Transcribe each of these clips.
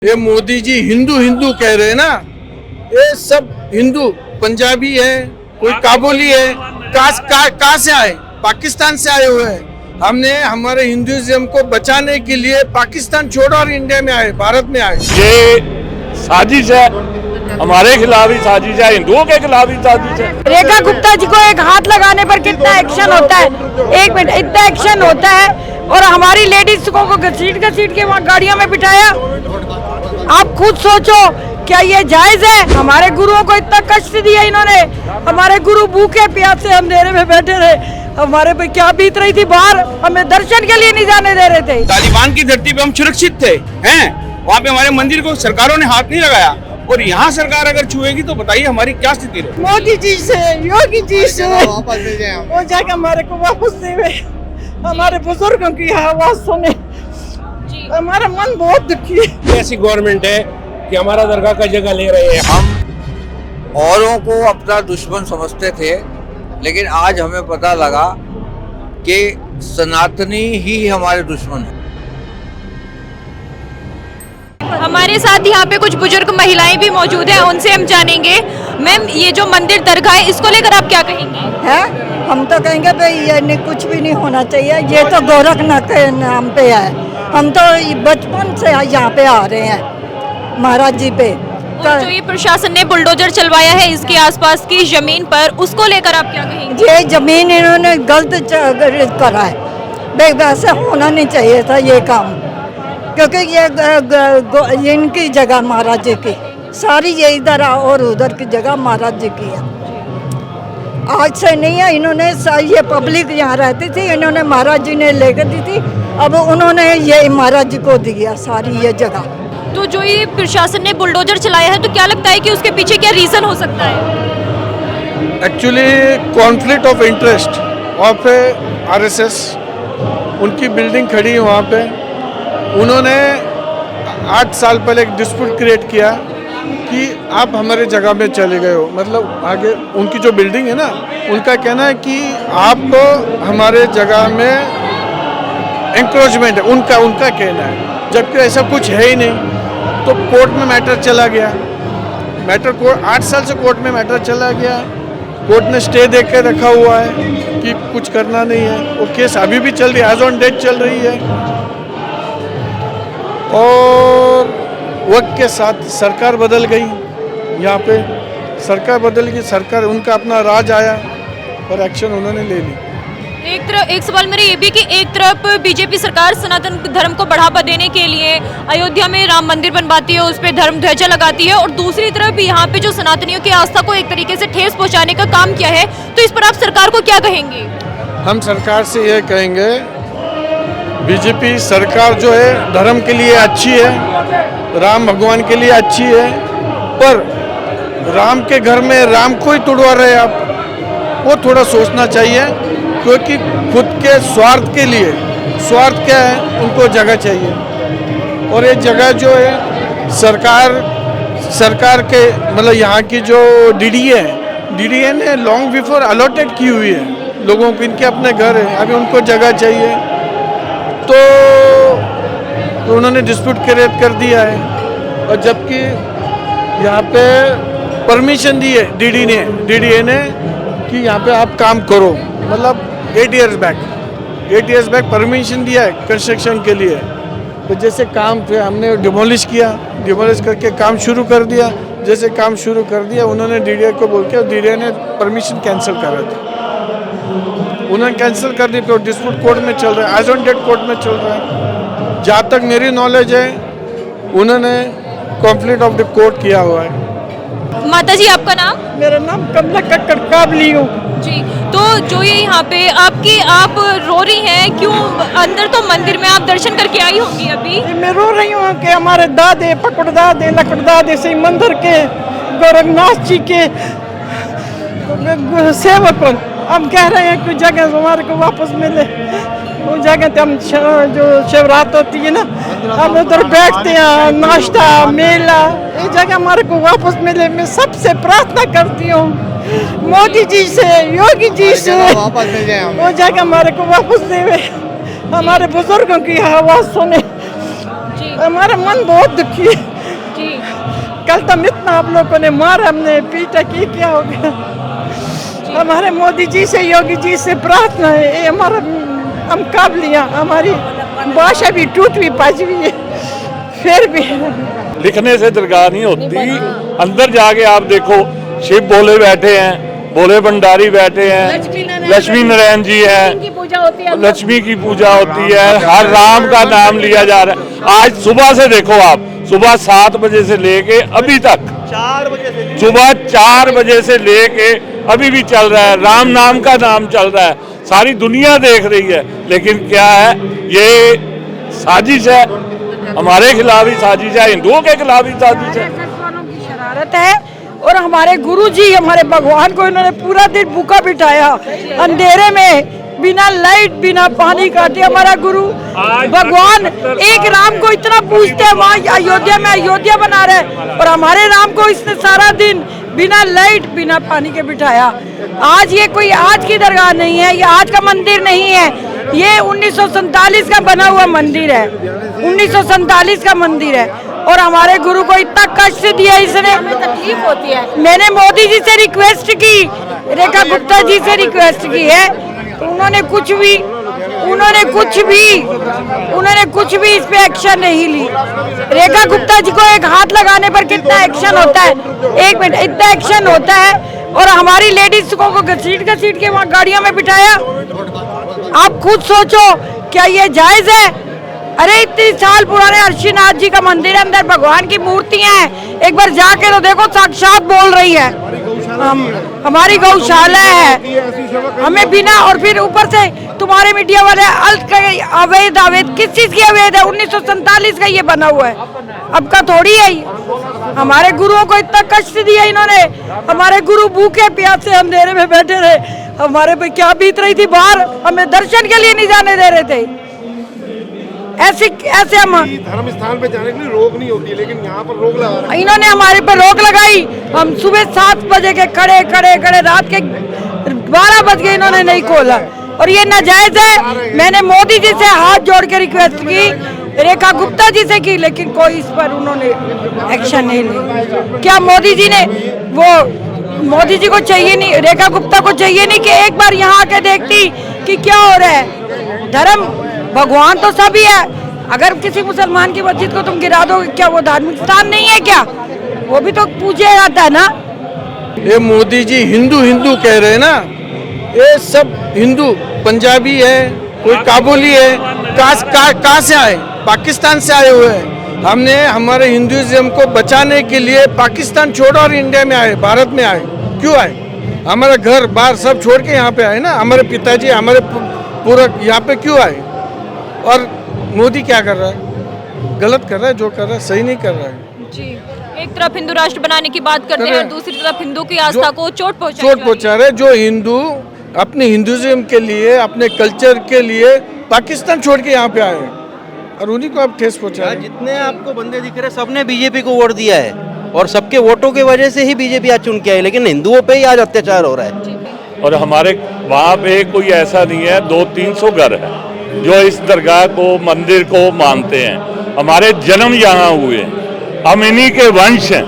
ये मोदी जी हिंदू हिंदू कह रहे हैं ना, ये सब हिंदू पंजाबी है, कोई काबुली है, कहाँ से आए? पाकिस्तान से आए हुए हैं। हमने हमारे हिंदुइज्म को बचाने के लिए पाकिस्तान छोड़ो और इंडिया में आए, भारत में आए। ये साजिश है, हमारे खिलाफ ही साजिश है, हिंदुओं के खिलाफ ही साजिश है। रेखा गुप्ता जी को एक हाथ लगाने पर कितना एक्शन होता है, एक मिनट इतना एक्शन होता है, और हमारी लेडीज को घसीट के वहाँ गाड़ियों में बिठाया। आप खुद सोचो, क्या ये जायज है? हमारे गुरुओं को इतना कष्ट दिया इन्होंने, हमारे गुरु भूखे प्यासे अंधेरे में बैठे रहे, हमारे पे क्या बीत रही थी बाहर, हमें दर्शन के लिए नहीं जाने दे रहे थे। तालिबान की धरती पे हम सुरक्षित थे, हैं? वहाँ पे हमारे मंदिर को सरकारों ने हाथ नहीं लगाया, और यहाँ सरकार अगर छुएगी तो बताइए हमारी क्या स्थिति है। मोदी जी से, योगी जी से वो जाकर हमारे को वापस देवे, हमारे बुजुर्गों की आवाज सुने, हमारा मन बहुत दुखी है। ऐसी गवर्नमेंट है कि हमारा दरगाह का जगह ले रहे हैं। हम औरों को अपना दुश्मन समझते थे, लेकिन आज हमें पता लगा कि सनातनी ही हमारे दुश्मन है। हमारे साथ यहाँ पे कुछ बुजुर्ग महिलाएं भी मौजूद हैं, उनसे हम जानेंगे। मैम, ये जो मंदिर दरगाह है, इसको लेकर आप क्या कहेंगे? है, हम तो कहेंगे भाई ये कुछ भी नहीं होना चाहिए, ये तो गोरखनाथ के नाम पे है। हम तो बचपन से यहाँ पे आ रहे हैं महाराज जी पे। और जो ये प्रशासन ने बुलडोजर चलवाया है इसके आसपास की जमीन पर, उसको लेकर आप क्या कहेंगे? ये जमीन इन्होंने गलत करा है, वैसे होना नहीं चाहिए था ये काम, क्योंकि ये इनकी जगह महाराज जी की, सारी ये इधर और उधर की जगह महाराज जी की है। आज से नहीं है, इन्होंने ये पब्लिक यहाँ रहती थी, इन्होंने महाराज जी ने लेकर दी थी, अब उन्होंने ये महाराज जी को दिया सारी ये जगह। तो जो ये प्रशासन ने बुलडोजर चलाया है, तो क्या लगता है कि उसके पीछे क्या रीजन हो सकता है? एक्चुअली कॉन्फ्लिक्ट ऑफ इंटरेस्ट, वहाँ पे आरएसएस उनकी बिल्डिंग खड़ी है, वहाँ पे उन्होंने 8 साल पहले एक डिस्प्यूट क्रिएट किया कि आप हमारे जगह में चले गए हो, मतलब आगे उनकी जो बिल्डिंग है ना, उनका कहना है कि आप हमारे जगह में एंक्रोचमेंट है, उनका कहना है, जबकि ऐसा कुछ है ही नहीं। तो कोर्ट में मैटर चला गया, मैटर कोर्ट 8 साल से कोर्ट में मैटर चला गया, कोर्ट ने स्टे दे के रखा हुआ है कि कुछ करना नहीं है। वो केस अभी भी चल रही है, एज ऑन डेट चल रही है, और वक्त के साथ सरकार बदल गई, यहाँ पे सरकार बदल गई, सरकार उनका अपना राज आया और एक्शन उन्होंने ले ली। एक सवाल मेरा ये भी कि एक तरफ बीजेपी सरकार सनातन धर्म को बढ़ावा देने के लिए अयोध्या में राम मंदिर बनवाती है, उस पर धर्म ध्वजा लगाती है, और दूसरी तरफ यहाँ पे जो सनातनियों की आस्था को एक तरीके से ठेस पहुँचाने का काम किया है, तो इस पर आप सरकार को क्या कहेंगे? हम सरकार से ये कहेंगे, बीजेपी सरकार जो है धर्म के लिए अच्छी है, राम भगवान के लिए अच्छी है, पर राम के घर में राम को ही तुड़वा रहे आप, वो थोड़ा सोचना चाहिए, क्योंकि खुद के स्वार्थ के लिए, स्वार्थ क्या है, उनको जगह चाहिए, और ये जगह जो है सरकार के मतलब यहाँ की जो डीडीए ने लॉन्ग बिफोर अलॉटेड की हुई है लोगों को, इनके अपने घर है, अभी उनको जगह चाहिए, तो उन्होंने डिस्प्यूट क्रिएट कर दिया है, और जबकि यहाँ पे परमिशन दी है डीडीए ने कि यहाँ पे आप काम करो, मतलब 8 इयर्स बैक परमिशन दिया है कंस्ट्रक्शन के लिए। तो जैसे काम पे हमने डिमोलिश करके काम शुरू कर दिया, जैसे काम शुरू कर दिया उन्होंने डीडीए को बोल के, डीडीए ने परमिशन कैंसिल करा था, उन्होंने कैंसिल कर दी, तो डिस्प्यूट कोर्ट में चल रहा है, एज ऑन डेट कोर्ट में चल रहा है। जहाँ तक मेरी नॉलेज है, उन्होंने कॉन्फ्लिक्ट ऑफ द कोर्ट किया हुआ है। माता जी, आपका नाम? मेरा नाम कमला कक्कड़ काबली हूँ जी। तो जो ये यहाँ पे आप रो रही हैं, क्यों? अंदर तो मंदिर में आप दर्शन करके आई होंगी अभी। मैं रो रही हूँ कि हमारे दादे पकड़दादे लकड़दादे से मंदिर के गोरखनाथ जी के सेवक, हम कह रहे हैं कि जगह हमारे को वापस मिले, वो जगह हम जो शिवरात होती है ना, हम उधर बैठते हैं, नाश्ता मेला, ये जगह हमारे को वापस मिले। मैं सबसे प्रार्थना करती हूँ मोदी जी से, योगी जी से, वो जगह हमारे को वापस देवे, हमारे बुजुर्गों की आवाज सुने, हमारा मन बहुत दुखी है। कल तो इतना आप लोगों ने मार हमने पीटा की, क्या हो गया। हमारे मोदी जी से, योगी जी से प्रार्थना है, ये हमारा हम काबलियाँ, हमारी भाषा भी टूट भी पाच भी है, फिर भी लिखने से दरगाह नहीं होती। अंदर जाके आप देखो, शिव भोले बैठे हैं, भोले भंडारी बैठे हैं, लक्ष्मी नारायण जी हैं, लक्ष्मी की पूजा होती है, हर राम का नाम लिया जा रहा है। आज सुबह से देखो आप, सुबह 7 बजे से लेके अभी तक, सुबह 4 बजे से लेके अभी भी चल रहा है, राम नाम का नाम चल रहा है, सारी दुनिया देख रही है। लेकिन क्या है, ये साजिश है, हमारे खिलाफ ही साजिश है, हिंदुओं के खिलाफ ही साजिश है। की शरारत है। और हमारे गुरु जी, हमारे भगवान को इन्होंने पूरा दिन भूखा बिठाया, अंधेरे में, बिना लाइट बिना पानी काटे। हमारा गुरु भगवान एक राम को इतना पूजते हैं, वहाँ अयोध्या में अयोध्या बना रहे, और हमारे राम को इसने सारा दिन बिना लाइट बिना पानी के बिठाया। आज ये कोई आज की दरगाह नहीं है, ये आज का मंदिर नहीं है, ये 1947 का बना हुआ मंदिर है, 1947 का मंदिर है। और हमारे गुरु को इतना कष्ट दिया इसने, तकलीफ होती है। मैंने मोदी जी से रिक्वेस्ट की, रेखा गुप्ता जी से रिक्वेस्ट की है, उन्होंने कुछ भी इस पे एक्शन नहीं ली। रेखा गुप्ता जी को एक हाथ लगाने पर कितना एक्शन होता है, 1 मिनट, इतना एक्शन होता है। और हमारी लेडीज को घसीट के वहाँ गाड़ियों में बिठाया। आप खुद सोचो, क्या ये जायज है? अरे इतनी साल पुराने अर्शीनाथ जी का मंदिर है, अंदर भगवान की मूर्तियां हैं, एक बार जाके तो देखो, साक्षात बोल रही है। हमारी गौशाला है, हमें बिना, और फिर ऊपर से तुम्हारे मीडिया वाले अवैध किस चीज की अवैध है? 1947 का ये बना हुआ है, अब का थोड़ी है। हमारे गुरुओं को इतना कष्ट दिया इन्होंने, हमारे गुरु भूखे प्यासे अंधेरे में बैठे रहे, हमारे पे क्या बीत रही थी बाहर, हमें दर्शन के लिए नहीं जाने दे रहे थे। ऐसे हम धर्म स्थान पे जाने के लिए रोक नहीं होती, लेकिन यहाँ पर रोक लगा, इन्होंने हमारे पर रोक लगाई। हम सुबह 7 बजे के खड़े रात के 12 बज गए, इन्होंने नहीं खोला, और ये नाजायज है। मैंने मोदी जी से हाथ जोड़ के रिक्वेस्ट की, रेखा गुप्ता जी से की, लेकिन कोई इस पर उन्होंने एक्शन नहीं लिया। क्या मोदी जी को चाहिए नहीं, रेखा गुप्ता को चाहिए नहीं कि एक बार यहाँ आके देखती कि क्या हो रहा है? धर्म भगवान तो सभी है, अगर किसी मुसलमान की मस्जिद को तुम गिरा दोगे, क्या वो धार्मिक स्थान नहीं है क्या? वो भी तो पूछा जाता है ना। ये मोदी जी हिंदू कह रहे हैं ना, ये सब हिंदू, पंजाबी है, कोई काबुली है, कहाँ से आए? पाकिस्तान से आए हुए हैं। हमने हमारे हिंदुइज्म को बचाने के लिए पाकिस्तान छोड़ और इंडिया में आए, भारत में आए। क्यों आए? हमारा घर बार सब छोड़ के यहाँ पे आए ना, हमारे पिताजी, हमारे पूरा यहाँ पे क्यों आए? और मोदी क्या कर रहा है? गलत कर रहा है, जो कर रहा है सही नहीं कर रहा है जी। एक तरफ हिंदू राष्ट्र बनाने की बात करते हैं और दूसरी तरफ हिंदू की आस्था को चोट पहुंचा रहे। जो हिंदू अपने हिंदुइज्म के लिए, अपने कल्चर के लिए पाकिस्तान छोड़ के यहाँ पे आए और उन्हीं को आप ठेस पहुंचा रहे हैं। जितने आपको बंदे दिख रहे सबने बीजेपी को वोट दिया है, और सबके वोटों की वजह से ही बीजेपी आज चुन के आई, लेकिन हिंदुओं पे ही आज अत्याचार हो रहा है। और हमारे वहाँ पे कोई ऐसा नहीं है, 200-300 घर है जो इस दरगाह को, मंदिर को मानते हैं। हमारे जन्म यहाँ हुए, हम इन्हीं के वंश हैं,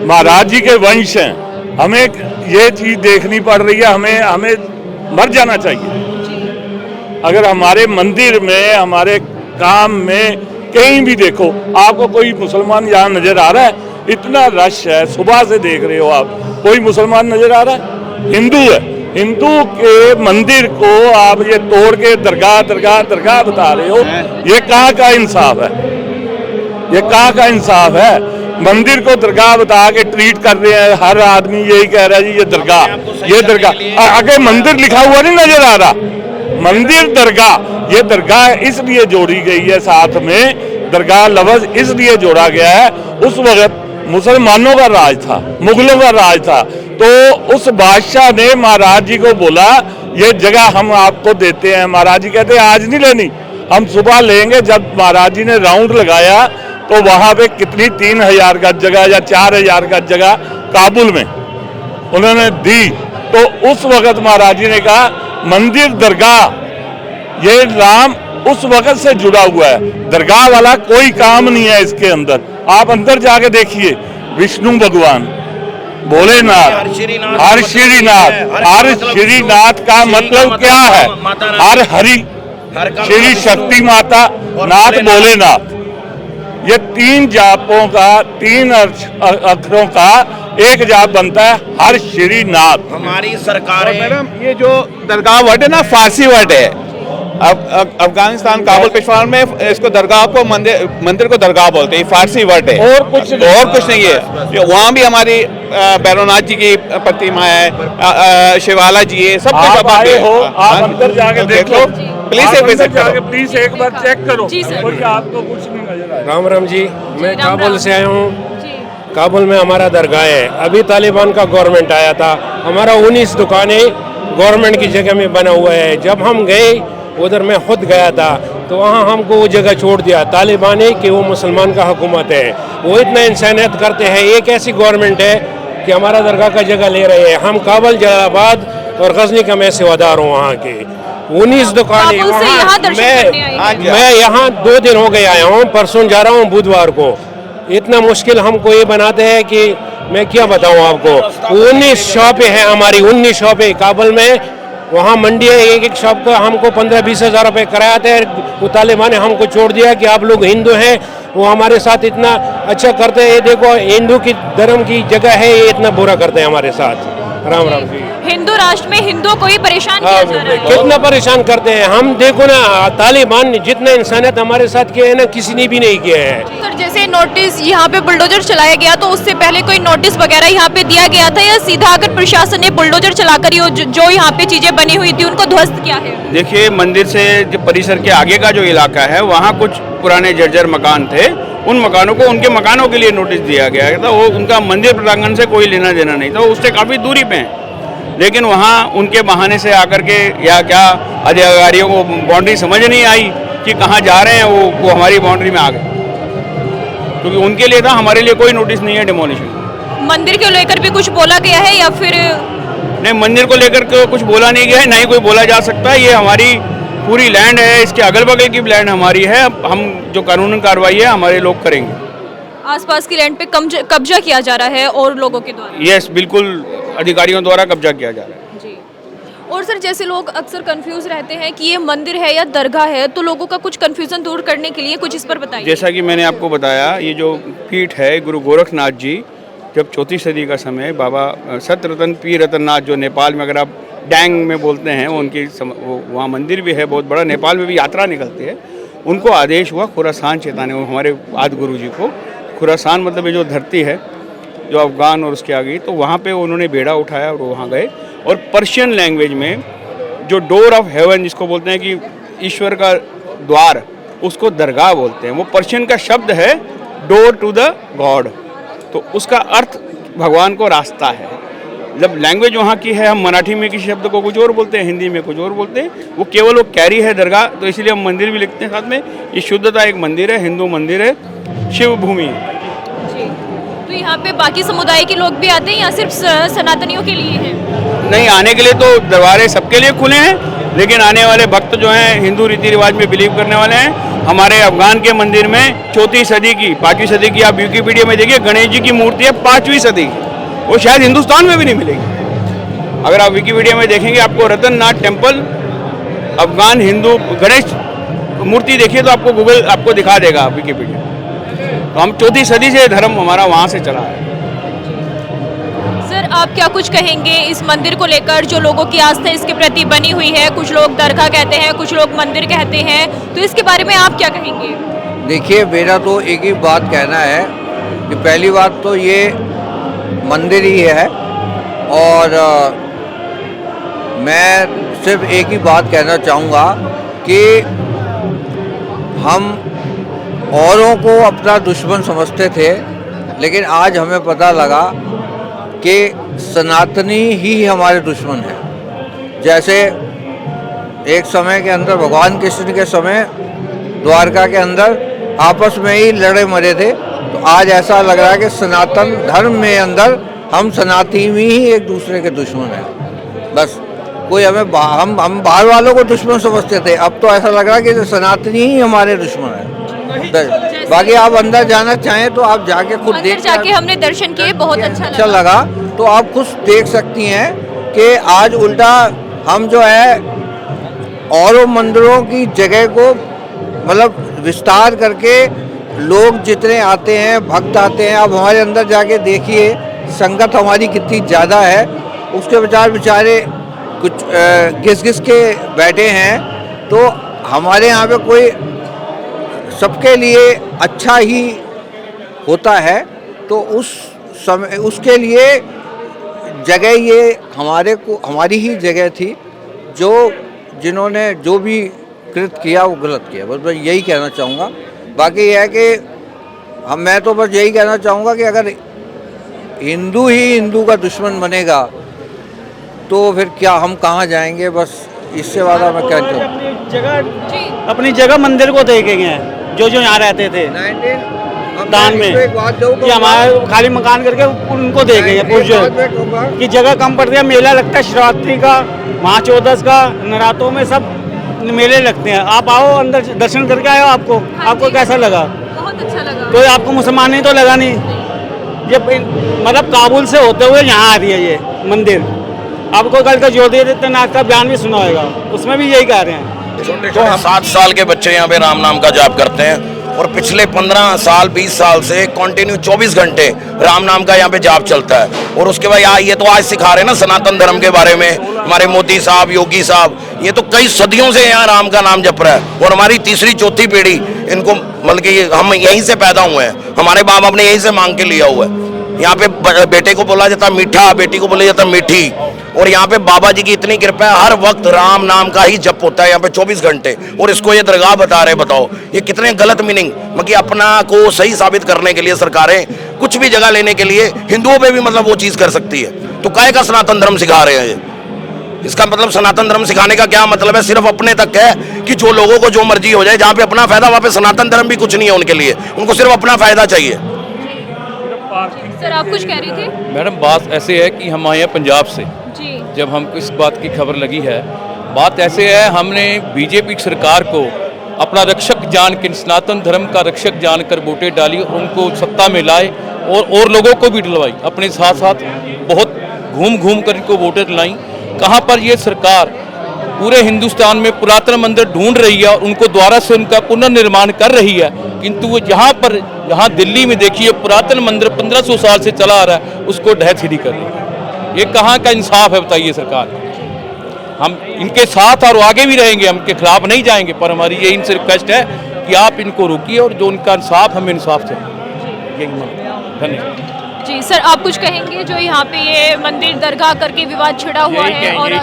महाराज जी के वंश हैं। हमें ये चीज देखनी पड़ रही है, हमें मर जाना चाहिए। अगर हमारे मंदिर में, हमारे काम में कहीं भी देखो, आपको कोई मुसलमान यहाँ नजर आ रहा है? इतना रश है, सुबह से देख रहे हो आप, कोई मुसलमान नजर आ रहा है? हिंदू है, हिंदू के मंदिर को आप ये तोड़ के दरगाह बता रहे हो, ये कहाँ का इंसाफ है? ये कहाँ का इंसाफ है? मंदिर को दरगाह बता के ट्रीट कर रहे हैं, हर आदमी यही कह रहा है जी ये दरगाह। आगे मंदिर लिखा हुआ नहीं नजर आ रहा, मंदिर दरगाह, ये दरगाह इसलिए जोड़ी गई है, साथ में दरगाह लफ्ज इसलिए जोड़ा गया है, उस वक्त मुसलमानों का राज था, मुगलों का राज था, तो उस बादशाह ने महाराज जी को बोला ये जगह हम आपको देते हैं। महाराज जी कहते हैं आज नहीं लेनी, हम सुबह लेंगे। जब महाराज जी ने राउंड लगाया तो वहां पे कितनी 3000 गज जगह या 4000 गज जगह काबुल में उन्होंने दी। तो उस वक्त महाराज जी ने कहा मंदिर दरगाह, ये राम उस वक्त से जुड़ा हुआ है, दरगाह वाला कोई काम नहीं है इसके अंदर। आप अंदर जाके देखिए, विष्णु भगवान, भोलेनाथ, हर श्रीनाथ का मतलब क्या है? हर हरि, श्री शक्ति माता, नाथ भोलेनाथ, ये तीन जापों का, तीन अक्षरों का एक जाप बनता है, हर श्रीनाथ। हमारी सरकार मैडम, ये जो दरगाह वर्ड है ना, फारसी वर्ड है। अब अफगानिस्तान काबुल पेशवार में इसको दरगाह को मंदिर को दरगाह बोलते हैं, फारसी वर्ड है, और कुछ नहीं है। वहाँ भी हमारी भैरवनाथ जी की प्रतिमा है, शिवाला जी है, सब कुछ आप अंदर जाके देखो, प्लीज एक विजिट करो, प्लीज एक बार चेक करो, कोई आपको कुछ नहीं नजर आए। राम राम जी, मैं काबुल से आया हूँ। काबुल में हमारा दरगाह है। अभी तालिबान का गवर्नमेंट आया था, हमारा 19 दुकानें गवर्नमेंट की जगह में बना हुआ है। जब हम गए उधर, मैं खुद गया था, तो वहाँ हमको वो जगह छोड़ दिया तालिबान है कि वो मुसलमान का हुकूमत है। वो इतना इंसानियत करते हैं। एक ऐसी गवर्नमेंट है कि हमारा दरगाह का जगह ले रहे हैं। हम काबुल, जलालाबाद और गजनी का मैं सेवादार हूँ वहाँ के। 19 दुकानें मैं यहाँ 2 दिन हो गए आया हूँ, परसों जा रहा हूँ बुधवार को। इतना मुश्किल हमको ये बनाते हैं कि मैं क्या बताऊँ आपको। 19 शॉपें हैं हमारी, 19 शॉपें काबुल में। वहाँ मंडी है, एक शॉप का हमको 15-20 हज़ार रुपये किराया था। वो तालिबान ने हमको छोड़ दिया कि आप लोग हिंदू हैं, वो हमारे साथ इतना अच्छा करते हैं। देखो, हिंदू की धर्म की जगह है, ये इतना बुरा करते हैं हमारे साथ। राम राम जी। हिंदू राष्ट्र में हिंदुओं को ही परेशान किया जा रहा है। कितना परेशान करते हैं। हम देखो ना, तालिबान ने जितना इंसानियत हमारे साथ किया है ना, किसी ने भी नहीं किया है। सर, जैसे नोटिस यहाँ पे बुलडोजर चलाया गया, तो उससे पहले कोई नोटिस वगैरह यहाँ पे दिया गया था, या सीधा आकर प्रशासन ने बुलडोजर चलाकर जो यहाँ पे चीजें बनी हुई थी उनको ध्वस्त किया है? देखिए, मंदिर से जो परिसर के आगे का जो इलाका है, वहाँ कुछ पुराने जर्जर मकान थे। उन मकानों को, उनके मकानों के लिए नोटिस दिया गया था। वो उनका मंदिर प्रांगण से कोई लेना देना नहीं था, उससे काफ़ी दूरी पे हैं। लेकिन वहाँ उनके बहाने से आकर के, या क्या अधिकारियों को बाउंड्री समझ नहीं आई कि कहाँ जा रहे हैं, वो हमारी बाउंड्री में आ गए, क्योंकि उनके लिए था, हमारे लिए कोई नोटिस नहीं है डिमोलिशन। मंदिर को लेकर भी कुछ बोला गया है या फिर? नहीं, मंदिर को लेकर के कुछ बोला नहीं गया है, नहीं कोई बोला जा सकता। ये हमारी पूरी लैंड है, इसके अगल बगल की लैंड हमारी है। हम जो कानूनी कार्रवाई है हमारे लोग करेंगे। आसपास की लैंड पे कब्जा किया जा रहा है और लोगों के द्वारा? यस, बिल्कुल, अधिकारियों द्वारा कब्जा किया जा रहा है जी। और सर, जैसे लोग अक्सर कंफ्यूज रहते हैं कि ये मंदिर है या दरगाह है, तो लोगों का कुछ कंफ्यूजन दूर करने के लिए कुछ इस पर बताइए। जैसा कि मैंने आपको बताया, ये जो पीठ है गुरु गोरखनाथ जी, जब 4वीं सदी का समय, बाबा सतरतन पीर रतननाथ, जो नेपाल में, अगर आप डैंग में बोलते हैं, उनकी वहाँ मंदिर भी है बहुत बड़ा, नेपाल में भी यात्रा निकलती है। उनको आदेश हुआ खुरासान चेताने, हमारे आदि गुरु जी को। खुरासान मतलब ये जो धरती है, जो अफगान और उसके आगे, तो वहाँ पे उन्होंने बेड़ा उठाया और वहाँ गए। और पर्शियन लैंग्वेज में जो डोर ऑफ हेवन जिसको बोलते हैं कि ईश्वर का द्वार, उसको दरगाह बोलते हैं। वो पर्शियन का शब्द है, डोर टू द गॉड। तो उसका अर्थ भगवान को रास्ता है। जब लैंग्वेज वहाँ की है, हम मराठी में किसी शब्द को कुछ और बोलते हैं, हिंदी में कुछ और बोलते हैं, वो केवल वो कैरी है दरगाह। तो इसलिए हम मंदिर भी लिखते हैं साथ में। ये शुद्धता एक मंदिर है, हिंदू मंदिर है, शिव भूमि है। तो यहाँ पे बाकी समुदाय के लोग भी आते हैं या सिर्फ सनातनियों के लिए है? नहीं, आने के लिए तो दरबारें सबके लिए खुले हैं, लेकिन आने वाले भक्त जो हैं हिंदू रीति रिवाज में बिलीव करने वाले हैं। हमारे अफगान के मंदिर में 4वीं सदी की, 5वीं सदी की, आप विकिपीडिया में देखिए, गणेश जी की मूर्ति है 5वीं सदी की। वो शायद हिंदुस्तान में भी नहीं मिलेगी। अगर आप विकिपीडिया में देखेंगे, आपको रतननाथ टेम्पल, अफगान हिंदू गणेश मूर्ति देखिए तो आपको गूगल आपको दिखा देगा, विकिपीडिया। तो हम 4वीं सदी से धर्म हमारा वहाँ से चला है। सर, आप क्या कुछ कहेंगे इस मंदिर को लेकर, जो लोगों की आस्था इसके प्रति बनी हुई है? कुछ लोग दरगाह कहते हैं, कुछ लोग मंदिर कहते हैं, तो इसके बारे में आप क्या कहेंगे? देखिए, मेरा तो एक ही बात कहना है कि पहली बात तो ये मंदिर ही है, और मैं सिर्फ एक ही बात कहना चाहूँगा कि हम औरों को अपना दुश्मन समझते थे, लेकिन आज हमें पता लगा कि सनातनी ही हमारे दुश्मन हैं। जैसे एक समय के अंदर भगवान कृष्ण के समय द्वारका के अंदर आपस में ही लड़े मरे थे, तो आज ऐसा लग रहा है कि सनातन धर्म में अंदर हम सनातनी ही एक दूसरे के दुश्मन हैं। बस कोई हम बाहर वालों को दुश्मन समझते थे, अब तो ऐसा लग रहा है कि सनातनी ही हमारे दुश्मन है। बाकी आप अंदर जाना चाहें तो आप जाके खुद अंदर देख के जाके हमने दर्शन किए, बहुत अच्छा लगा। तो आप खुद देख सकती हैं कि आज उल्टा हम जो है और मंदिरों की जगह को मतलब विस्तार करके लोग जितने आते हैं, भक्त आते हैं, अब हमारे अंदर जाके देखिए संगत हमारी कितनी ज़्यादा है। उसके बेचारे कुछ घिस घिस के बैठे हैं। तो हमारे यहाँ पे कोई सबके लिए अच्छा ही होता है। तो उस समय उसके लिए जगह ये हमारी ही जगह थी। जिन्होंने जो भी कृत किया वो गलत किया, बस मैं यही कहना चाहूँगा। बाकी यह है कि मैं तो बस यही कहना चाहूँगा कि अगर हिंदू ही हिंदू का दुश्मन बनेगा तो फिर क्या हम कहाँ जाएंगे। बस इससे ज़्यादा मैं क्या चाहूँ। अपनी जगह मंदिर को देखे गए हैं जो यहाँ रहते थे दान में, कि हमारे खाली मकान करके उनको दे गए पूर्वज की जगह कम पड़ती है। मेला लगता है शिवरात्रि का, महाचौदस का, नवरात्रों में सब मेले लगते हैं। आप आओ अंदर दर्शन करके आए, आपको कैसा लगा? बहुत अच्छा लगा। कोई आपको मुसलमान तो लगा नहीं? ये मतलब काबुल से होते हुए यहाँ आ रही है ये मंदिर। आपको कल का ज्योतिर्नाथ का बयान भी सुना होगा, उसमें भी यही कह रहे हैं। तो 7 साल के बच्चे यहाँ पे राम नाम का जाप करते हैं और पिछले 15 साल 20 साल से कंटिन्यू 24 घंटे राम नाम का यहाँ पे जाप चलता है। और उसके बाद ये तो आज सिखा रहे हैं ना सनातन धर्म के बारे में, हमारे मोदी साहब, योगी साहब, ये तो कई सदियों से यहाँ राम का नाम जप रहा है। और हमारी तीसरी चौथी पीढ़ी इनको मतलब कि हम यहीं से पैदा हुए हैं, हमारे बाप अपने यहीं से मांग के लिया हुआ है। यहाँ पे बेटे को बोला जाता मीठा, बेटी को बोला जाता मीठी। और यहाँ पे बाबा जी की इतनी कृपा है, हर वक्त राम नाम का ही जप होता है यहाँ पे 24 घंटे। और इसको ये दरगाह बता रहे, बताओ ये कितने गलत मीनिंग, मतलब अपना को सही साबित करने के लिए सरकारें कुछ भी जगह लेने के लिए हिंदुओं पे भी मतलब वो चीज कर सकती है। तो काहे का सनातन धर्म सिखा रहे हैं ये? इसका मतलब सनातन धर्म सिखाने का क्या मतलब है? सिर्फ अपने तक है कि जो लोगों को जो मर्जी हो जाए, जहाँ पे अपना फायदा वहाँ पे सनातन धर्म भी कुछ नहीं है उनके लिए, उनको सिर्फ अपना फायदा चाहिए। सर आप कुछ कह रही थी? मैडम बात ऐसे है कि हम आए हैं पंजाब से जी। जब हमको इस बात की खबर लगी है, बात ऐसे है हमने बीजेपी सरकार को अपना रक्षक जान के, सनातन धर्म का रक्षक जानकर वोटें डाली, उनको सत्ता में लाए और लोगों को भी डलवाई। अपने साथ साथ बहुत घूम घूम कर इनको वोटें दिलाई। कहाँ पर ये सरकार पूरे हिंदुस्तान में पुरातन मंदिर ढूंढ रही है और उनको द्वारा से उनका पुनर्निर्माण कर रही है, किंतु वो यहाँ दिल्ली में देखिए पुरातन मंदिर 1500 साल से चला आ रहा है, उसको ढह सीधी कर रही है। ये कहाँ का इंसाफ है बताइए सरकार? हम इनके साथ और आगे भी रहेंगे, हम इनके खिलाफ नहीं जाएंगे, पर हमारी ये इनसे रिक्वेस्ट है कि आप इनको रोकिए और जो उनका इंसाफ, हमें इंसाफ चाहिए। धन्यवाद। जी सर आप कुछ कहेंगे? जो यहाँ पे ये मंदिर दरगाह करके विवाद छिड़ा हुआ है और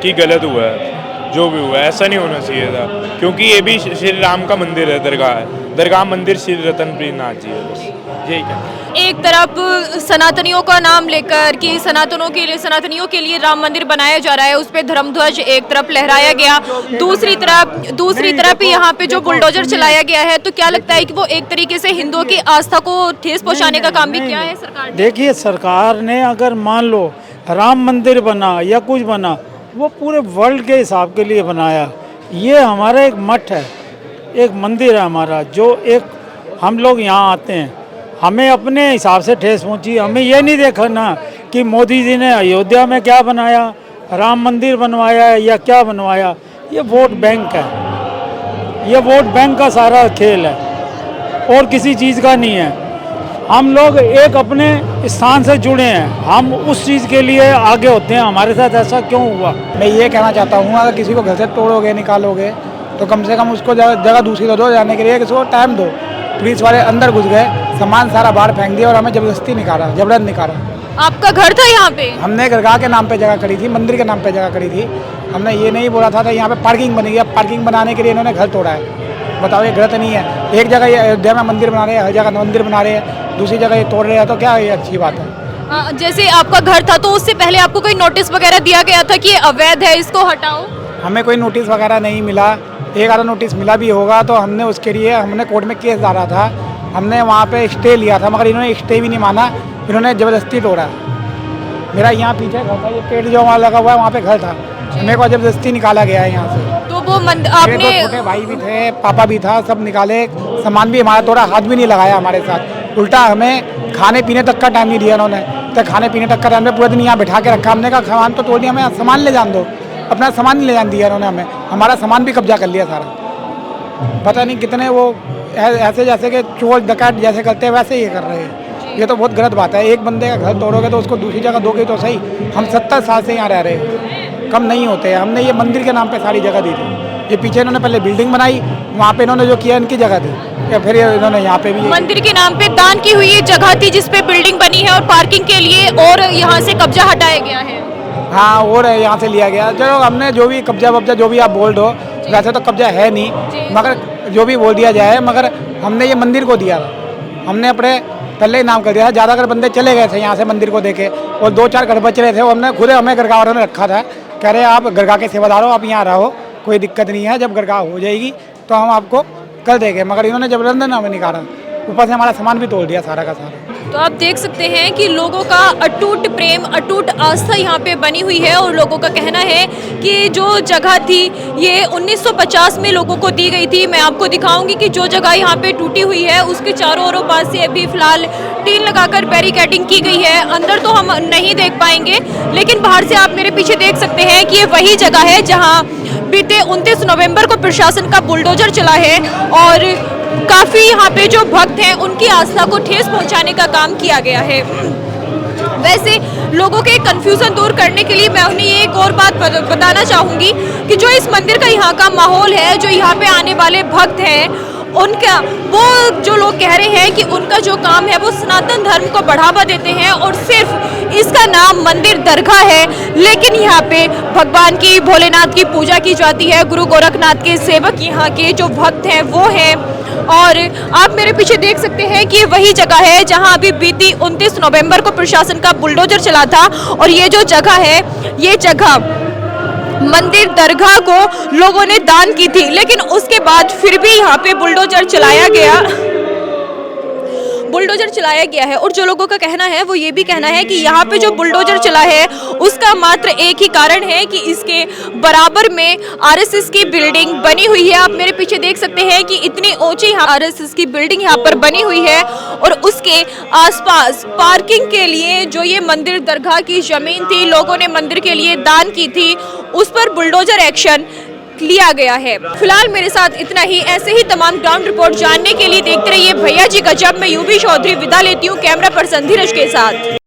कि गलत हुआ है, जो भी हुआ है ऐसा नहीं होना चाहिए था, क्योंकि ये भी श्री राम का मंदिर है, दरगाह है, दरगाह मंदिर श्री रतनप्रिय नाथ जी है। बस यही कहना। एक तरफ सनातनियों का नाम लेकर कि सनातनियों के लिए राम मंदिर बनाया जा रहा है, उस पे धर्मध्वज एक तरफ लहराया गया, दूसरी तरफ यहाँ पे जो बुलडोजर चलाया गया है, तो क्या लगता है कि वो एक तरीके से हिंदुओं की आस्था को ठेस पहुँचाने का काम भी किया है सरकार ने? देखिए सरकार ने अगर मान लो राम मंदिर बना या कुछ बना, वो पूरे वर्ल्ड के हिसाब के लिए बनाया। ये हमारा एक मठ है, एक मंदिर है हमारा, जो एक हम लोग यहाँ आते हैं, हमें अपने हिसाब से ठेस पहुँची। हमें ये नहीं देखना कि मोदी जी ने अयोध्या में क्या बनाया, राम मंदिर बनवाया है या क्या बनवाया। ये वोट बैंक है, ये वोट बैंक का सारा खेल है और किसी चीज़ का नहीं है। हम लोग एक अपने स्थान से जुड़े हैं, हम उस चीज़ के लिए आगे होते हैं। हमारे साथ ऐसा क्यों हुआ? मैं ये कहना चाहता हूँ, अगर किसी को घर से तोड़ोगे, निकालोगे, तो कम से कम उसको जगह दूसरी दो जाने के लिए, किसी को टाइम दो। पुलिस वाले अंदर घुस गए, सामान सारा बाहर फेंक दिया और हमें जबरदस्त निकाला। आपका घर था यहाँ पे? हमने दरगाह के नाम पे जगह करी थी, मंदिर के नाम पे जगह करी थी। हमने ये नहीं बोला था यहाँ पे पार्किंग बनेगी। अब पार्किंग बनाने के लिए इन्होंने घर तोड़ा है। बताओ ये गलत नहीं है? एक जगह ये अयोध्या में मंदिर बना रहे हैं, हर जगह मंदिर बना रहे हैं, दूसरी जगह ये तोड़ रहे हैं, तो क्या ये अच्छी बात है? जैसे आपका घर था तो उससे पहले आपको कोई नोटिस वगैरह दिया गया था कि ये अवैध है, इसको हटाओ? हमें कोई नोटिस वगैरह नहीं मिला। एक आधा नोटिस मिला भी होगा तो हमने उसके लिए कोर्ट में केस डाला था, हमने वहाँ पे स्टे लिया था, मगर इन्होंने स्टे भी नहीं माना, इन्होंने ज़बरदस्ती तोड़ा। मेरा यहाँ पीछे घर था, ये पेड़ जो वहाँ लगा हुआ है वहाँ पे घर था, मेरे को ज़बरदस्ती निकाला गया है यहाँ से। तो वो आपने छोटे भाई भी थे, पापा भी था, सब निकाले, सामान भी हमारा थोड़ा हाथ भी नहीं लगाया हमारे साथ, उल्टा हमें खाने पीने तक का टाइम नहीं दिया उन्होंने। तो खाने पीने तक का टाइम में पूरे दिन यहाँ बैठा के रखा। हमने कहा सामान तो तोड़ दिया, हमें सामान ले जान दो, अपना सामान नहीं ले जान दिया उन्होंने हमें, हमारा सामान भी कब्जा कर लिया सारा। पता नहीं कितने वो ऐसे जैसे कि चोर डकैत जैसे करते हैं वैसे ये कर रहे हैं। ये तो बहुत गलत बात है। एक बंदे का घर तोड़ोगे तो उसको दूसरी जगह दोगे तो सही। हम 70 साल से यहाँ रह रहे हैं, कम नहीं होते। हमने ये मंदिर के नाम पे सारी जगह दी थी। ये पीछे इन्होंने पहले बिल्डिंग बनाई, वहाँ पे इन्होंने जो किया इनकी जगह थी, या फिर इन्होंने यहाँ पे भी मंदिर के नाम पे दान की हुई ये जगह थी जिसपे बिल्डिंग बनी है और पार्किंग के लिए, और यहाँ से कब्जा हटाया गया है। हाँ, और यहाँ से लिया गया। चलो हमने जो भी कब्जा वब्जा जो भी आप बोल दो, वैसे तो कब्जा है नहीं, मगर जो भी बोल दिया जाए, मगर हमने ये मंदिर को दिया था। हमने अपने पहले ही नाम कर दिया था। ज़्यादातर बंदे चले गए थे यहाँ से मंदिर को देखे, और 2-4 घर बच रहे थे, वो हमने खुद हमें गरगा वालों ने रखा था। कह रहे आप गरगा के सेवादार हो, आप यहाँ रहो, कोई दिक्कत नहीं है, जब गरगा हो जाएगी तो हम आपको कर देंगे। मगर इन्होंने जबरदस्ती हमें निकाला, ऊपर से हमारा सामान भी तोड़ दिया सारा का सारा। तो आप देख सकते हैं कि लोगों का अटूट प्रेम, अटूट आस्था यहाँ पे बनी हुई है, और लोगों का कहना है कि जो जगह थी ये 1950 में लोगों को दी गई थी। मैं आपको दिखाऊंगी कि जो जगह यहाँ पे टूटी हुई है उसके चारों ओरों पास से अभी फिलहाल टीन लगाकर बैरिकेडिंग की गई है। अंदर तो हम नहीं देख पाएंगे, लेकिन बाहर से आप मेरे पीछे देख सकते हैं कि ये वही जगह है जहाँ बीते 29 नवंबर को प्रशासन का बुलडोजर चला है, और काफी यहाँ पे जो भक्त हैं उनकी आस्था को ठेस पहुंचाने का काम किया गया है। वैसे लोगों के कंफ्यूजन दूर करने के लिए मैं उन्हें ये एक और बात बताना चाहूंगी कि जो इस मंदिर का यहाँ का माहौल है, जो यहाँ पे आने वाले भक्त हैं, उनका वो जो लोग कह रहे हैं कि उनका जो काम है वो सनातन धर्म को बढ़ावा देते हैं, और सिर्फ इसका नाम मंदिर दरगाह है, लेकिन यहाँ पे भगवान की, भोलेनाथ की पूजा की जाती है। गुरु गोरखनाथ के सेवक यहाँ के जो भक्त हैं वो हैं, और आप मेरे पीछे देख सकते हैं कि वही जगह है जहाँ अभी बीती 29 नवंबर को प्रशासन का बुलडोजर चला था, और ये जो जगह है ये जगह मंदिर दरगाह को लोगों ने दान की थी, लेकिन उसके बाद फिर भी यहाँ पे बुलडोजर चलाया गया है। और जो लोगों का कहना है वो ये भी कहना है कि यहाँ पे जो बुलडोजर चला है उसका मात्र एक ही कारण है कि इसके बराबर में आरएसएस की बिल्डिंग बनी हुई है। आप मेरे पीछे देख सकते हैं कि इतनी ऊंची आरएसएस की बिल्डिंग यहाँ पर बनी हुई है, और उसके आसपास पार्किंग के लिए जो ये मंदिर दरगाह की जमीन थी, लोगों ने मंदिर के लिए दान की थी, उस पर बुलडोजर एक्शन लिया गया है। फिलहाल मेरे साथ इतना ही। ऐसे ही तमाम ग्राउंड रिपोर्ट जानने के लिए देखते रहिए भैया जी गजब। मैं यूवी चौधरी विदा लेती हूँ कैमरा पर्सन धीरज के साथ।